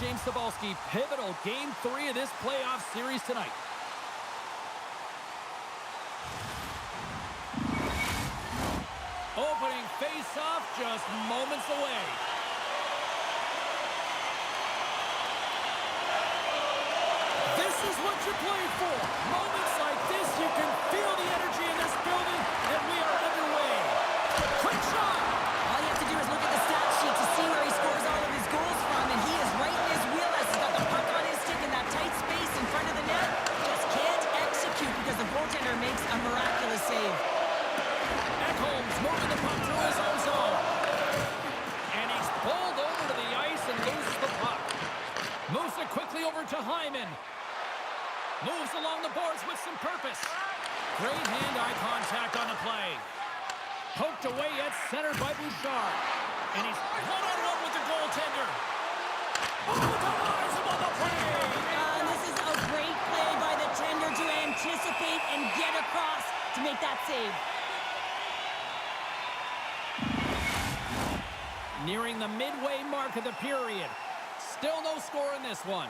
James Cybulski. Pivotal Game 3 of this playoff series tonight. Opening face-off just moments away. This is what you play for. Moments like this, you can feel the energy in this building, and we are underway. Quick shot! All you have to do is look at the stat sheet to see where he scores all of his goals from, and he is right in his wheelhouse. He's got the puck on his stick in that tight space in front of the net. Just can't execute because the goaltender makes a miraculous save. Holmes moving the puck through his own zone. And he's pulled over to the ice and loses the puck. Moves it quickly over to Hyman. Moves along the boards with some purpose. Great hand-eye contact on the play. Poked away at center by Bouchard. And he's one-on-one with the goaltender. Oh, denies him on the play! This is a great play by the tender to anticipate and get across to make that save. Nearing the midway mark of the period. Still no score in this one.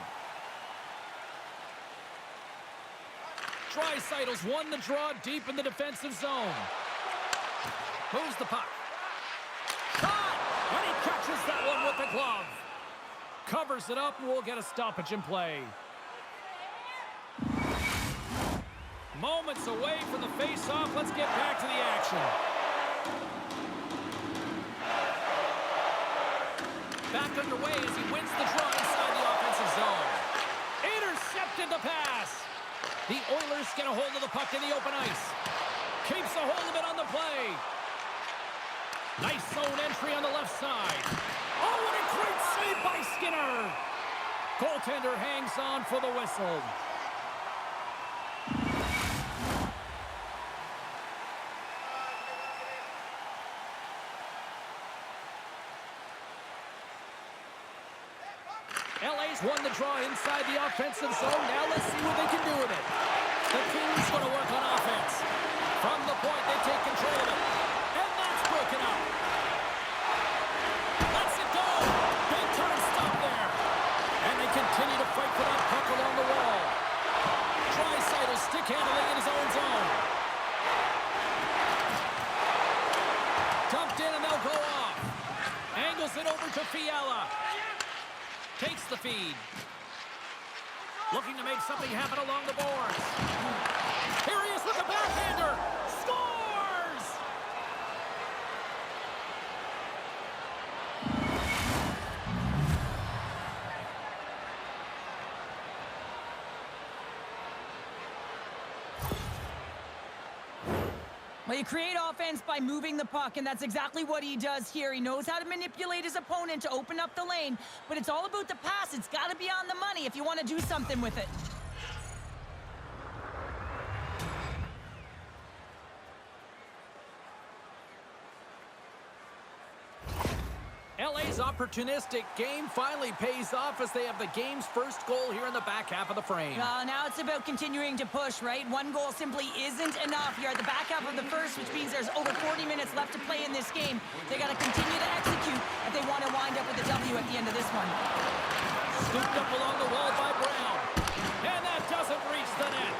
Draisaitl's won the draw deep in the defensive zone. Moves the puck. Shot! And he catches that one with the glove. Covers it up and we'll get a stoppage in play. Moments away from the face-off. Let's get back to the action. Back underway as he wins the draw inside the offensive zone. Intercepted the pass. The Oilers get a hold of the puck in the open ice. Keeps a hold of it on the play. Nice zone entry on the left side. Oh, what a great save by Skinner. Goaltender hangs on for the whistle. LA's won the draw inside the offensive zone. Now let's see what they can do with it. The Kings going to work on offense. From the point, they take control of it. And that's broken up. Lets it go. Big turn stop there. And they continue to fight for that puck along the wall. Draisaitl stick handling in his own zone. Dumped in and they'll go off. Angles it over to Fiala. Takes the feed. Looking to make something happen along the boards. Here he is with the backhander. Scores! Well, you create offense by moving the puck, and that's exactly what he does here. He knows how to manipulate his opponent to open up the lane, but it's all about the pass. It's got to be on the money if you want to do something with it. LA's opportunistic game finally pays off as they have the game's first goal here in the back half of the frame. Now it's about continuing to push, right? One goal simply isn't enough. You're at the back half of the first, which means there's over 40 minutes left to play in this game. They got to continue to execute if they want to wind up with a W at the end of this one. Scooped up along the wall by Brown. And that doesn't reach the net.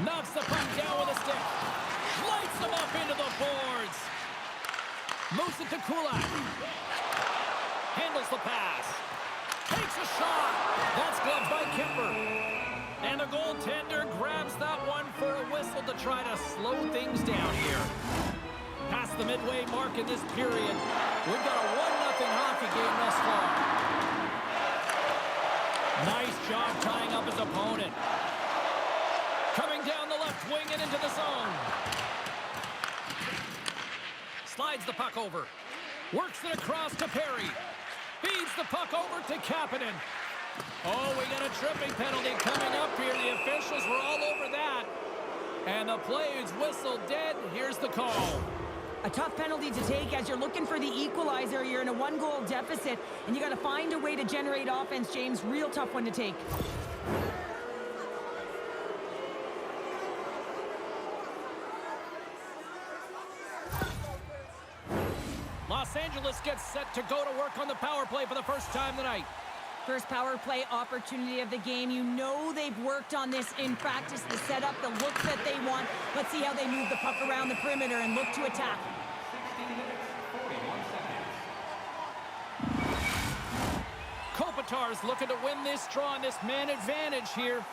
Knocks the puck down with a stick. Lights them up into the boards. Moves it to Kulak. Handles the pass. Takes a shot. That's gloved by Kemper. And the goaltender grabs that one for a whistle to try to slow things down here. Past the midway mark in this period, we've got a 1-0 hockey game thus far. Nice job tying up his opponent. Coming down the left wing and into the zone. Slides the puck over. Works it across to Perry. Feeds the puck over to Kapanen. Oh, we got a tripping penalty coming up here. The officials were all over that. And the play is whistled dead. Here's the call. A tough penalty to take as you're looking for the equalizer. You're in a 1-goal deficit, and you got to find a way to generate offense, James. Real tough one to take. Los Angeles Angeles gets set to go to work on the power play for the first time tonight. First power play opportunity of the game. You know they've worked on this in practice, the setup, the look that they want. Let's see how they move the puck around the perimeter and look to attack. 60 minutes, 41 seconds. Kopitar's looking to win this draw on this man advantage here.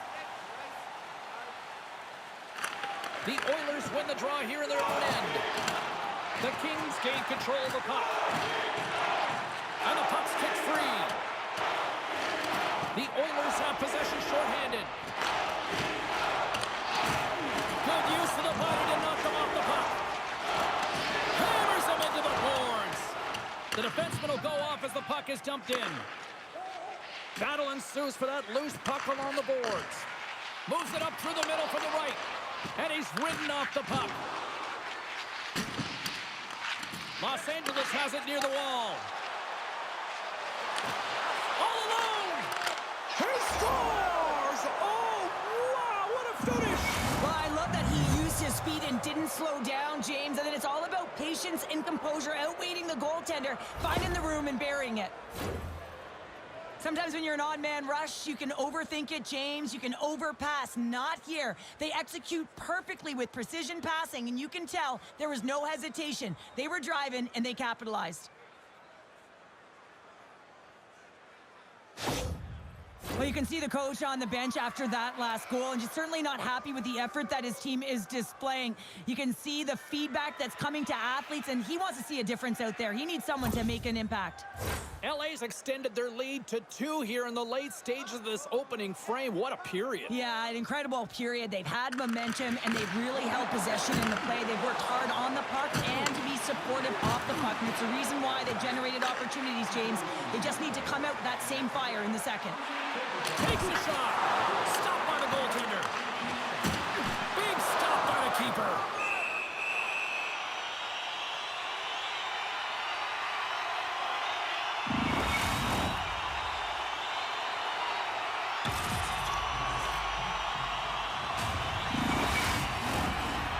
The Oilers win the draw here in their own end. The Kings gain control of the puck. And the puck's kicked free. The Oilers have possession shorthanded. Good use of the body to knock them off the puck. Hammers them into the boards. The defenseman will go off as the puck is dumped in. Battle ensues for that loose puck along the boards. Moves it up through the middle from the right. And he's ridden off the puck. Los Angeles has it near the wall. All alone! He scores! Oh, wow, what a finish! Well, I love that he used his speed and didn't slow down, James. And then it's all about patience and composure, outweighing the goaltender, finding the room and burying it. Sometimes when you're an odd-man rush, you can overthink it, James. You can overpass. Not here. They execute perfectly with precision passing, and you can tell there was no hesitation. They were driving, and they capitalized. Well, you can see the coach on the bench after that last goal, and he's certainly not happy with the effort that his team is displaying. You can see the feedback that's coming to athletes, and he wants to see a difference out there. He needs someone to make an impact. LA's extended their lead to 2 here in the late stages of this opening frame. What a period. Yeah, an incredible period. They've had momentum, and they've really held possession in the play. They've worked hard on the puck and to be supportive off the puck, and it's the reason why they've generated opportunities, James. They just need to come out with that same fire in the second. Takes a shot. Stopped by the goaltender. Big stop by the keeper.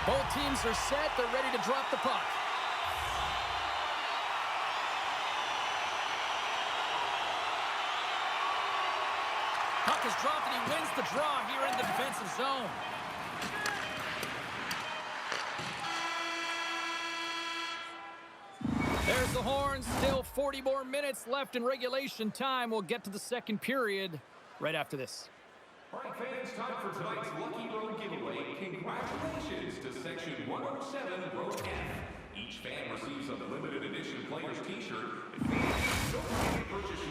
Both teams are set. They're ready to drop the puck. Puck is dropped and he wins the draw here in the defensive zone. There's the horn. Still 40 more minutes left in regulation time. We'll get to the second period right after this. All right, fans, time for tonight's Lucky Road giveaway. Congratulations to Section 107, Row F. Each fan receives a limited edition player's t-shirt.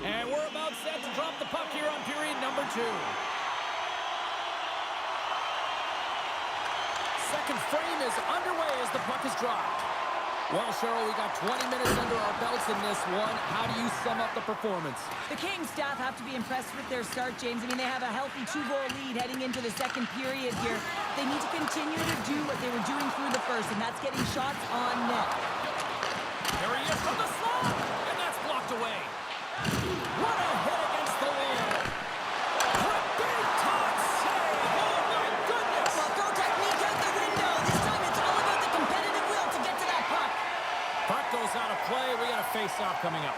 And we're about set to drop the puck here on period number 2. Second frame is underway as the puck is dropped. Well, Cheryl, we got 20 minutes under our belts in this one. How do you sum up the performance? The Kings staff have to be impressed with their start, James. I mean, they have a healthy 2-goal lead heading into the second period here. They need to continue to do what they were doing through the first, and that's getting shots on net. There he is from the slot, and that's blocked away. What a hit against the wall. What a big-time save. Oh, my goodness. Well, throw technique out the window. This time it's all about the competitive will to get to that puck. Puck goes out of play. We got a face-off coming up.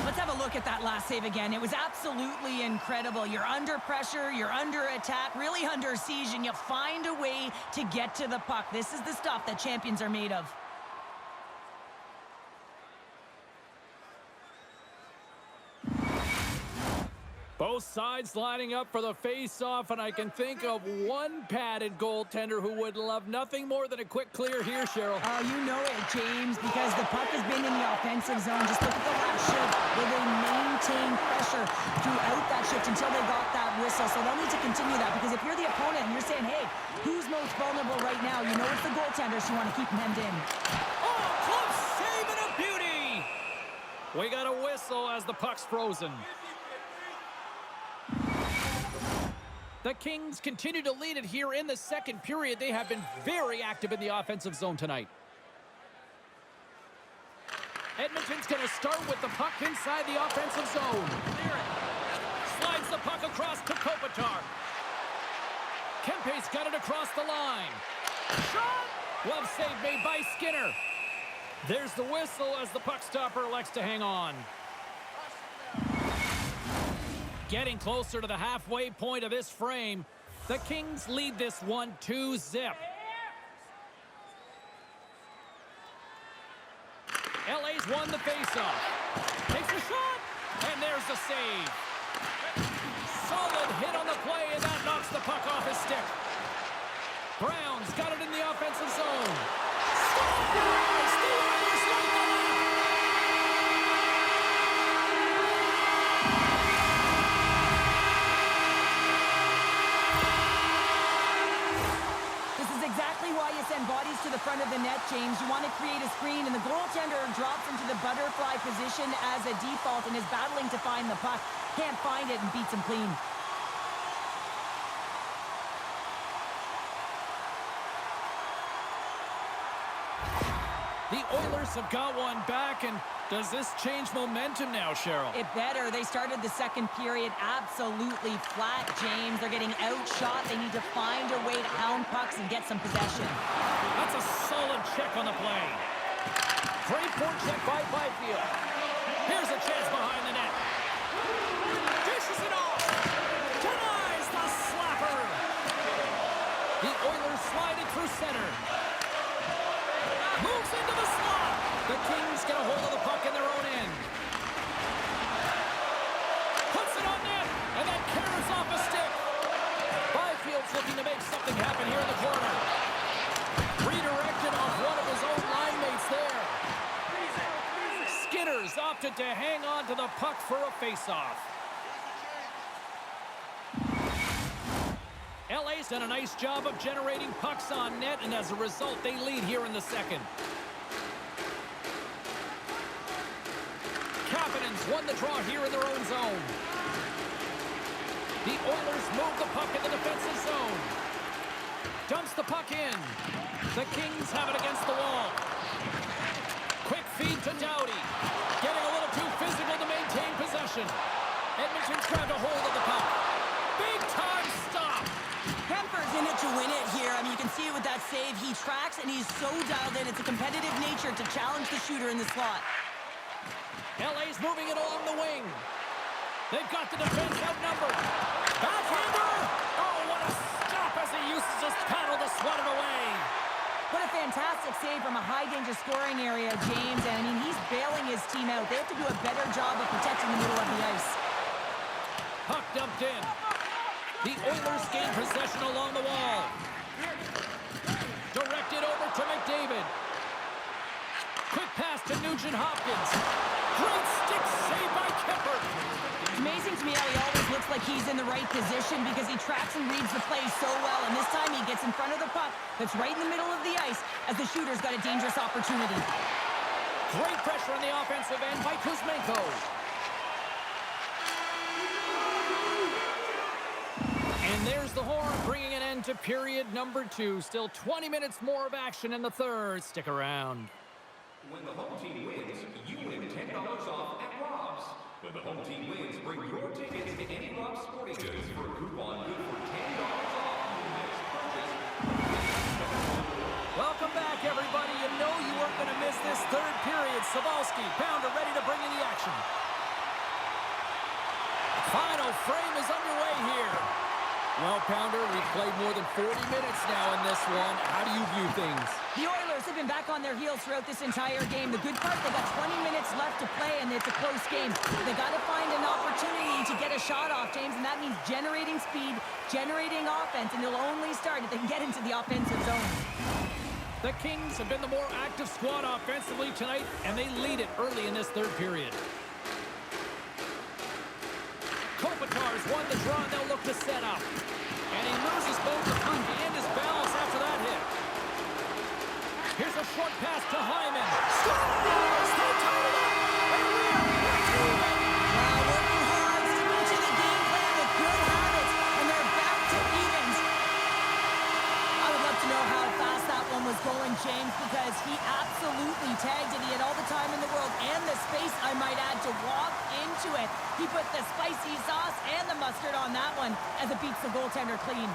Let's have a look at that last save again. It was absolutely incredible. You're under pressure, you're under attack, really under siege, and you find a way to get to the puck. This is the stuff that champions are made of. Both sides lining up for the face-off, and I can think of one padded goaltender who would love nothing more than a quick clear here, Cheryl. Oh, you know it, James, because the puck has been in the offensive zone. Just look at the last shift where they maintain pressure throughout that shift until they got that whistle. So they'll need to continue that, because if you're the opponent and you're saying, hey, who's most vulnerable right now? You know it's the goaltender, so you want to keep him hemmed in. Oh, close save and a beauty! We got a whistle as the puck's frozen. The Kings continue to lead it here in the second period. They have been very active in the offensive zone tonight. Edmonton's going to start with the puck inside the offensive zone. Slides the puck across to Kopitar. Kempe's got it across the line. Shot! Glove save made by Skinner. There's the whistle as the puck stopper elects to hang on. Getting closer to the halfway point of this frame, the Kings lead this one 2-0. LA's won the faceoff. Takes a shot, and there's the save. Solid hit on the play, and that knocks the puck off his stick. Brown's got it in the offensive zone. Scores! The Oilers light the lead. This is exactly why you send bodies to the front of the net, James. You want to create a screen, and the goaltender drops into the butterfly position as a default and is battling to find the puck. Can't find it and beats him clean. The Oilers have got one back, and does this change momentum now, Cheryl? It better. They started the second period absolutely flat, James. They're getting outshot. They need to find a way to hound pucks and get some possession. That's a solid check on the play. Great forecheck by Byfield. Here's a chance behind the net. Dishes it off. Denies the slapper. The Oilers slide it through center. Moves into the slot. The Kings get a hold of the puck in their own end. Puts it on net, and that carries off a stick. Byfield's looking to make something happen here in the corner. Redirected off one of his own line mates there. Skinner's opted to hang on to the puck for a face-off. LA's done a nice job of generating pucks on net, and as a result, they lead here in the second. Kapanen's won the draw here in their own zone. The Oilers move the puck in the defensive zone. Dumps the puck in. The Kings have it against the wall. Quick feed to Doughty. Getting a little too physical to maintain possession. Edmonton's grabbed a hold of the puck. Big time stop. Kemper's in it to win it here. I mean, you can see it with that save. He tracks, and he's so dialed in. It's a competitive nature to challenge the shooter in the slot. LA's moving it along the wing. They've got the defense outnumbered. Backhander! Oh, what a stop as he uses his paddle to swat it away. What a fantastic save from a high-danger scoring area, James. And, I mean, he's bailing his team out. They have to do a better job of protecting the middle of the ice. Puck dumped in. The Oilers gain possession along the wall. Directed over to McDavid. Quick pass to Nugent-Hopkins. Great stick save by Kemper. It's amazing to me how he always looks like he's in the right position because he tracks and reads the play so well. And this time he gets in front of the puck that's right in the middle of the ice as the shooter's got a dangerous opportunity. Great pressure on the offensive end by Kuzmenko. And there's the horn, bringing an end to period number 2. Still 20 minutes more of action in the third. Stick around. When the home team wins, you win $10 off at Rob's. When the home team wins, bring your tickets to any Rob's Sporting Goods for a coupon good for $10 off your next purchase. Welcome back, everybody. You know you weren't going to miss this third period. Sabalski, Pounder ready to bring in the action. Final frame is underway here. Well, Pounder, we've played more than 40 minutes now in this one. How do you view things? The Oilers have been back on their heels throughout this entire game. The good part, they got 20 minutes left to play, and it's a close game. They got to find an opportunity to get a shot off, James, and that means generating speed, generating offense, and they'll only start if they can get into the offensive zone. The Kings have been the more active squad offensively tonight, and they lead it early in this third period. Kopitar's won the draw, and they'll look to set up. And he loses both the puck and his balance after that hit. Here's a short pass to Hyman. Scores! They tie it up! And we are back to even! Working hard, sticking to the game plan with good habits, and they're back to evens. I would love to know how fast that one was going, James, because he absolutely tagged it. He had all the time in the world and the space, I might add, to walk into it. He put the spicy sauce and the mustard on that one as it beats the goaltender clean.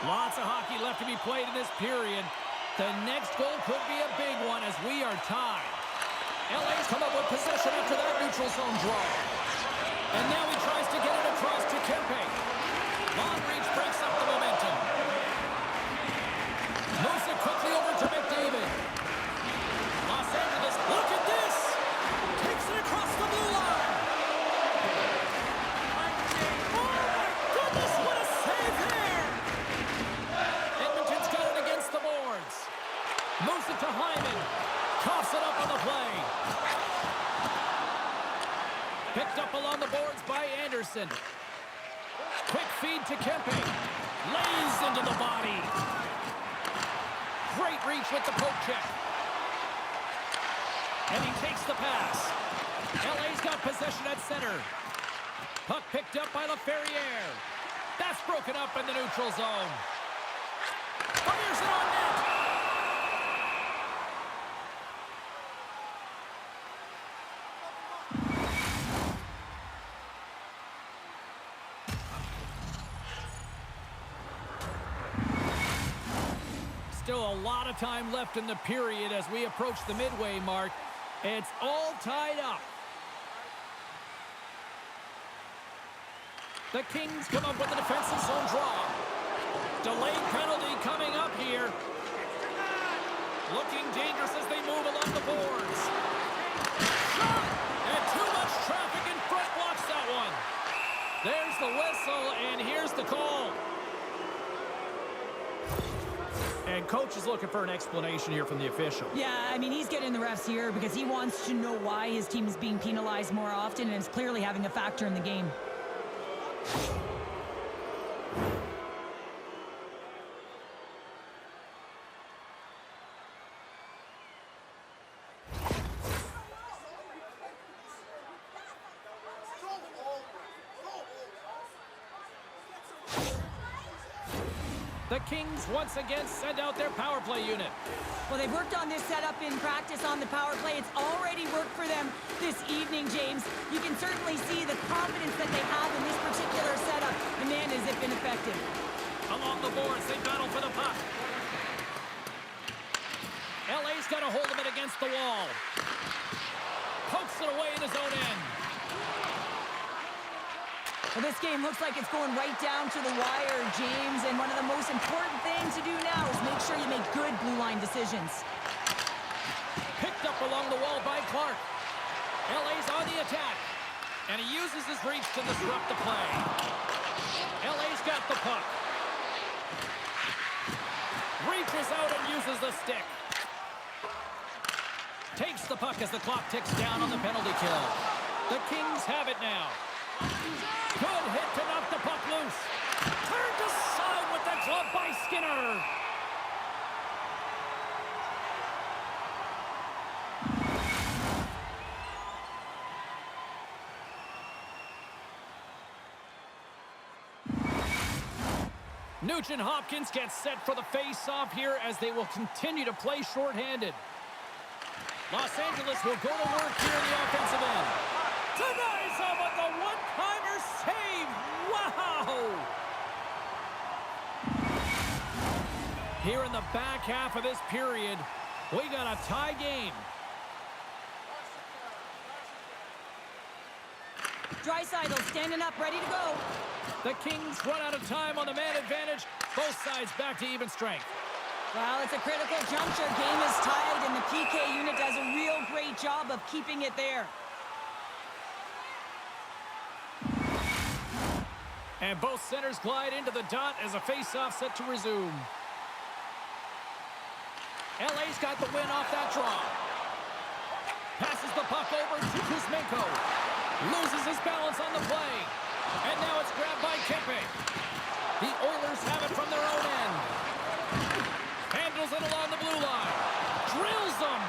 Lots of hockey left to be played in this period. The next goal could be a big one as we are tied. LA's come up with possession after that neutral zone draw. And now he tries to get it across to Kempe. Long reach breaks up the momentum. Moves it quickly over to McDavid. Los Angeles, look at this! Takes it across the blue line. Oh my goodness, what a save there! Edmonton's got it against the boards. Moves it to Hyman. Coughs it up on the play. Picked up along the boards by Anderson. Quick feed to Kempe. Lays into the body. Great reach with the poke check. And he takes the pass. LA's got possession at center. Puck picked up by LaFerriere. That's broken up in the neutral zone. Fires it on net. Still a lot of time left in the period as we approach the midway mark. It's all tied up. The Kings come up with a defensive zone draw. Delayed penalty coming up here. Looking dangerous as they move along the boards. Shot! And too much traffic in front blocks that one. There's the whistle, and here's the call. And coach is looking for an explanation here from the official. Yeah, I mean, he's getting the refs here because he wants to know why his team is being penalized more often, and it's clearly having a factor in the game. The Kings once again send out their power play unit. Well, they've worked on this setup in practice on the power play. It's already worked for them this evening, James. You can certainly see the confidence that they have in this particular setup. And man, has it been effective. Along the boards, they battle for the puck. LA's got a hold of it against the wall. Pokes it away in his own end. Well, this game looks like it's going right down to the wire, James. And one of the most important things to do now is make sure you make good blue line decisions. Picked up along the wall by Clark. LA's on the attack. And he uses his reach to disrupt the play. LA's got the puck. Reaches out and uses the stick. Takes the puck as the clock ticks down on the penalty kill. The Kings have it now. Good hit to knock the puck loose. Turned aside with the glove by Skinner. Nugent-Hopkins gets set for the face-off here as they will continue to play shorthanded. Los Angeles will go to work here in the offensive end. Denies him with the one-timer save. Wow! Here in the back half of this period, we got a tie game. Draisaitl standing up, ready to go. The Kings run out of time on the man advantage. Both sides back to even strength. Well, it's a critical juncture. Game is tied, and the PK unit does a real great job of keeping it there. And both centers glide into the dot as a face-off set to resume. LA's got the win off that draw. Passes the puck over to Kuzmenko. Loses his balance on the play. And now it's grabbed by Kempe. The Oilers have it from their own end. Handles it along the blue line. Drills them.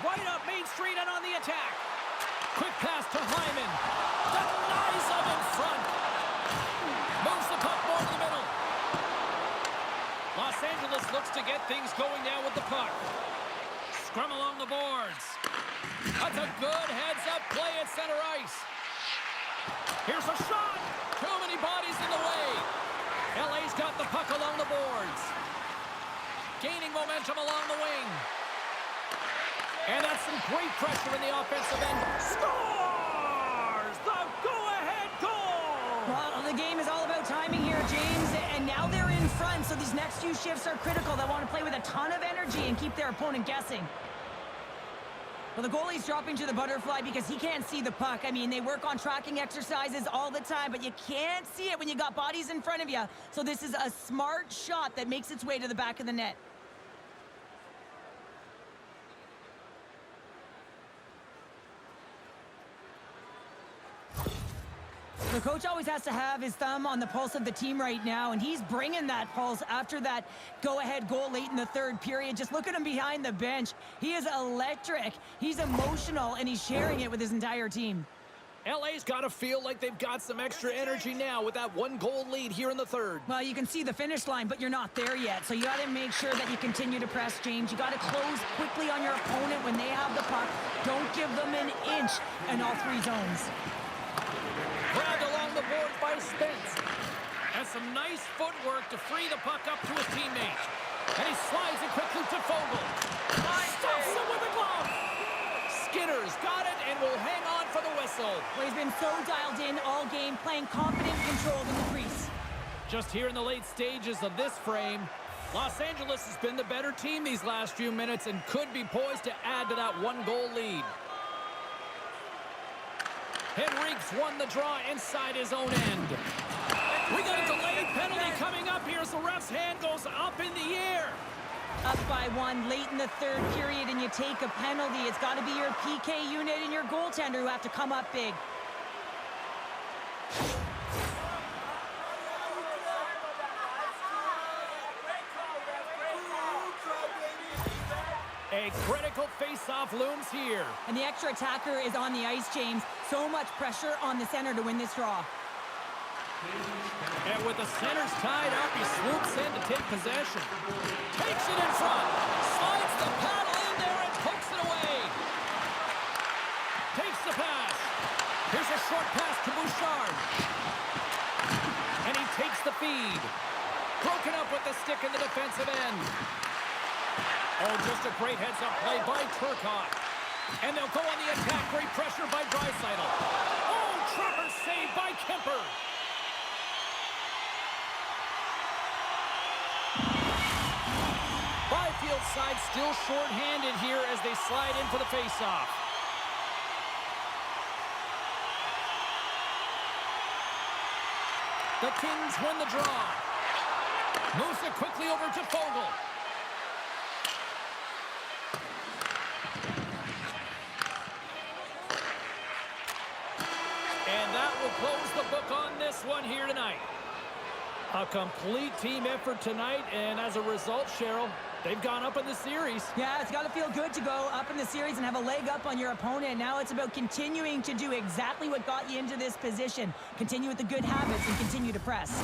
Right up Main Street and on the attack. Quick pass to Hyman. Denies them in front. Moves the puck more to the middle. Los Angeles looks to get things going now with the puck. Scrum along the boards. That's a good heads-up play at center ice. Here's a shot. Too many bodies in the way. He's got the puck along the boards. Gaining momentum along the wing. And that's some great pressure in the offensive end. Scores! The go-ahead goal! Well, the game is all about timing here, James, and now they're in front, so these next few shifts are critical. They want to play with a ton of energy and keep their opponent guessing. Well, the goalie's dropping to the butterfly because he can't see the puck. I mean, they work on tracking exercises all the time, but you can't see it when you got bodies in front of you. So this is a smart shot that makes its way to the back of the net. The coach always has to have his thumb on the pulse of the team right now, and he's bringing that pulse after that go-ahead goal late in the third period. Just look at him behind the bench. He is electric. He's emotional, and he's sharing it with his entire team. LA's got to feel like they've got some extra energy now with that one-goal lead here in the third. Well, you can see the finish line, but you're not there yet. So you got to make sure that you continue to press, James. You got to close quickly on your opponent when they have the puck. Don't give them an inch in all three zones. Grabbed along the boards by Spence. And some nice footwork to free the puck up to his teammate. And he slides it quickly to Fogle. Stuffs him with a glove. Skinner's got it and will hang on for the whistle. Well, he's been so dialed in all game, playing confident, controlled in the crease. Just here in the late stages of this frame, Los Angeles has been the better team these last few minutes and could be poised to add to that one-goal lead. Henrique's won the draw inside his own end. We got a delayed penalty coming up here as the ref's hand goes up in the air. Up by one late in the third period and you take a penalty. It's got to be your PK unit and your goaltender who have to come up big. A critical face-off looms here. And the extra attacker is on the ice, James. So much pressure on the center to win this draw. And with the centers tied up, he swoops in to take possession. Takes it in front. Slides the paddle in there and pokes it away. Takes the pass. Here's a short pass to Bouchard. And he takes the feed. Broken up with the stick in the defensive end. Oh, just a great heads-up play by Turcotte. And they'll go on the attack. Great pressure by Draisaitl. Oh, trapper save by Kemper. Byfield side still short-handed here as they slide in for the face-off. The Kings win the draw. Moves it quickly over to Fogle. And that will close the book on this one here tonight. A complete team effort tonight, and as a result, Cheryl, they've gone up in the series. Yeah, it's got to feel good to go up in the series and have a leg up on your opponent. Now it's about continuing to do exactly what got you into this position. Continue with the good habits and continue to press.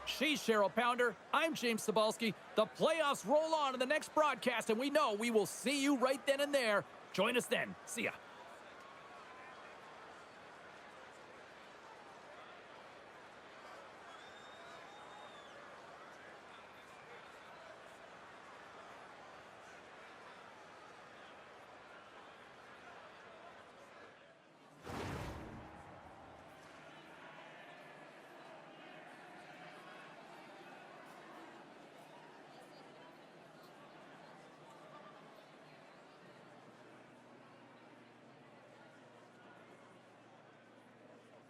She's Cheryl Pounder. I'm James Cybulski. The playoffs roll on in the next broadcast, and we know we will see you right then and there. Join us then. See ya.